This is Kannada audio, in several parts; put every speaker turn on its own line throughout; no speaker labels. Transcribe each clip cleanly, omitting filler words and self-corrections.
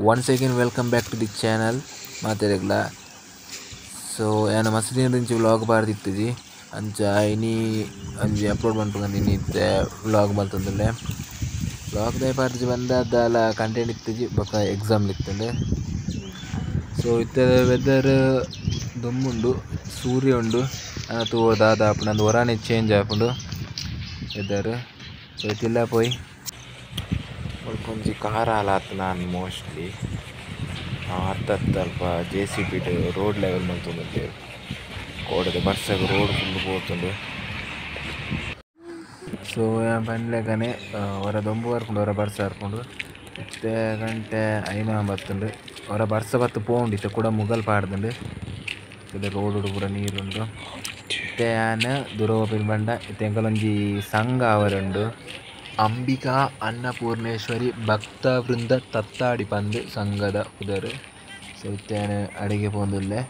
Once again, welcome back to the channel. ಮಾತಾಡಲ್ಲ ಸೊ ನಾನು ಮಸೀದಿಂಚಿ ವ್ಲಾಗ್ ಪಾಡ್ದಿತ್ತಿಜಿ ಅಂಚ ಇನಿ ಒಂಜಿ ಅಪ್ಲೋಡ್ ಮಾಡ್ಬೇಕಂದಿನಿದ್ದೆ ವ್ಲಾಗ್ ಮಲ್ತಂದುಲ್ಲೆ ವ್ಲಾಗ್ ದೇ ಪಾಡ್ದಿಜಿ ಬಂದಾಲ ಕಂಟೆಂಟ್ ಇತ್ತಿಜಿ ಬೊಕ ಎಕ್ಸಾಮ್ ಇತ್ತಂಡೆ ಸೊ ಇತ್ತ ವೆದರ್ ದುಮ್ಮುಂಡು ಸೂರ್ಯ ಉಂಡು ಅನತು ದಾದ ನಂದು ಹೊರಾನೆ ಚೇಂಜ್ ಆಪುಂಡು ವೆದರ್ ಸೊ ಇತ್ತಿಲ್ಲ ಪೋಯ್ ಒಂಜಿ ಕಾರ ಆತು ನಾನು ಮೋಸ್ಟ್ಲಿ ಅಲ್ಪ JCB ರೋಡ್ ಲೆವೆಲ್ ಮಲ್ತೊಂದುಂಡೆ ಕೋಡದೆ ಬರ್ಸಾಗ ರೋಡ್ ಫುಲ್ ಪೋತುಂಡು ಸೊ ಪಂಡ್ಲೆಗನೆ ಹೊರ ದೊಂಬು ಬರ್ಕೊಂಡು ಹೊರ ಬರ್ಸ ಹರ್ಕೊಂಡು ಇತ್ತೆ ಗಂಟೆ ಐನ ಬತ್ತುಂಡು ಹೊರ ಬರ್ಸ ಬತ್ತು ಪೋಂಡು ಇತ್ತೆ ಕೂಡ ಮುಗಲ್ ಪಾಡ್ದುಂಡು ಇತ್ತೆ ರೋಡ್ ಪೂರ ನೀರುಂಡು ಇತ್ತೆ ಯಾನ್ ದುರೋಪಿನ ಬಂಡ ಇತ್ತೆ ಎಂಕಲೊಂಜಿ ಸಂಘ ಅವರುಂಡು ಅಂಬಿಕಾ ಅನ್ನಪೂರ್ಣೇಶ್ವರಿ ಭಕ್ತ ವೃಂದ ತತ್ತಾಡಿ ಪಂದ್ ಸಂಘದ ಉದರು ಸೊ ಇತ್ತೇನೆ ಅಡಿಗೆ ಪೋಂದುಲ್ಲೆ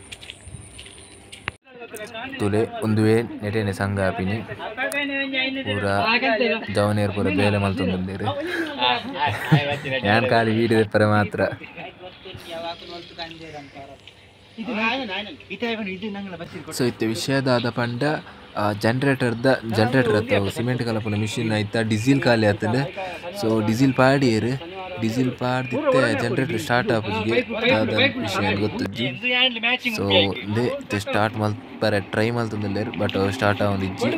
ತುಲೆ ಒಂದುವೇ ನೆಟೆನೆ ಸಂಘ ಆಪಿನಿ ಪೂರ ಜವನೇರ್ ಪೂರ ಬೇಲೆ ಮಲ್ತೊಂದುಲ್ಲೆರ್ ಯಾನ್ ಖಾಲಿ ವೀಡಿಯೋ ತೆಪ್ಪರೆ ಮಾತ್ರ ಸೊ ಇತ್ತೆ ವಿಷಯದಾದ ಪಂಡ ಜನರೇಟರ್ ಅತ್ತವ ಸಿಮೆಂಟ್ ಕಲಪುನ ಮಿಷಿನ್ ಐತ ಡೀಸೆಲ್ ಖಾಲಿ ಆತಂಡೆ ಸೊ ಡೀಸೆಲ್ ಪಾಡಿಯರು ಡೀಸೆಲ್ ಪಾಡ್ದಿತ್ತೆ ಜನರೇಟರ್ ಸ್ಟಾರ್ಟ್ ಆಪುಜಿಗೆ ದಾದ ವಿಷಯ ಗೊತ್ತಜ್ಜಿ ಸೊ ಇತ್ತೆ ಸ್ಟಾರ್ಟ್ ಮಲ್ಪರೆ ಟ್ರೈ ಮಲ್ತೊಂದುಲ್ಲೆರ್ ಬಟ್ ಸ್ಟಾರ್ಟ್ ಆವೊಂದಿಜ್ಜಿ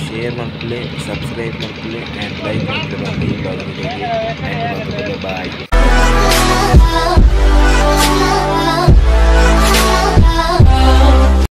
ಶೇರ್ ಮಾಡ್ಕೊಳ್ಳಿ ಸಬ್ಸ್ಕ್ರೈಬ್ ಮಾಡ್ಕೊಳ್ಳಿ ಆ್ಯಂಡ್ ಲೈಕ್ ಮಾಡ್ಕೊಳ್ಳಿ ಬಾಯ್